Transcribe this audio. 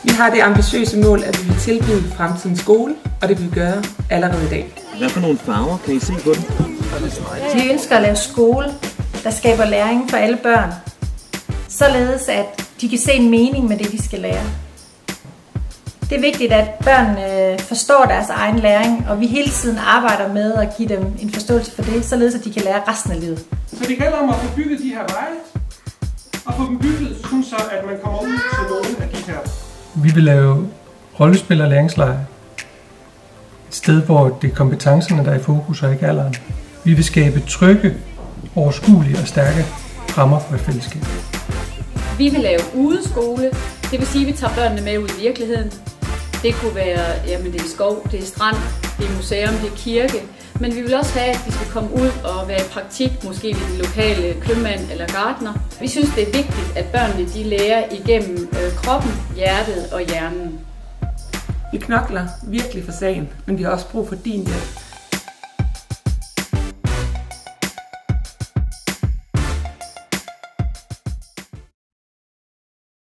Vi har det ambitiøse mål, at vi vil tilbyde fremtidens skole, og det vil vi gøre allerede i dag. Hvad for nogle farver kan I se på den? Vi ønsker at lave skole, der skaber læring for alle børn, således at de kan se en mening med det, de skal lære. Det er vigtigt, at børnene forstår deres egen læring, og vi hele tiden arbejder med at give dem en forståelse for det, således at de kan lære resten af livet. Så det gælder om at få bygget de her veje, og få dem bygget, så at man kommer ud til nogle af de her. Vi vil lave rollespil og læringslejre. Et sted, hvor det er kompetencerne, der er i fokus, og ikke alderen. Vi vil skabe trygge, overskuelige og stærke rammer for et fællesskab. Vi vil lave udeskole, det vil sige, at vi tager børnene med ud i virkeligheden. Det kunne være, jamen det er skov, det er strand, det er museum, det er kirke. Men vi vil også have, at de skal komme ud og være i praktik, måske ved den lokale købmand eller gartner. Vi synes, det er vigtigt, at børnene de lærer igennem kroppen, hjertet og hjernen. Vi knokler virkelig for sagen, men vi har også brug for din hjælp.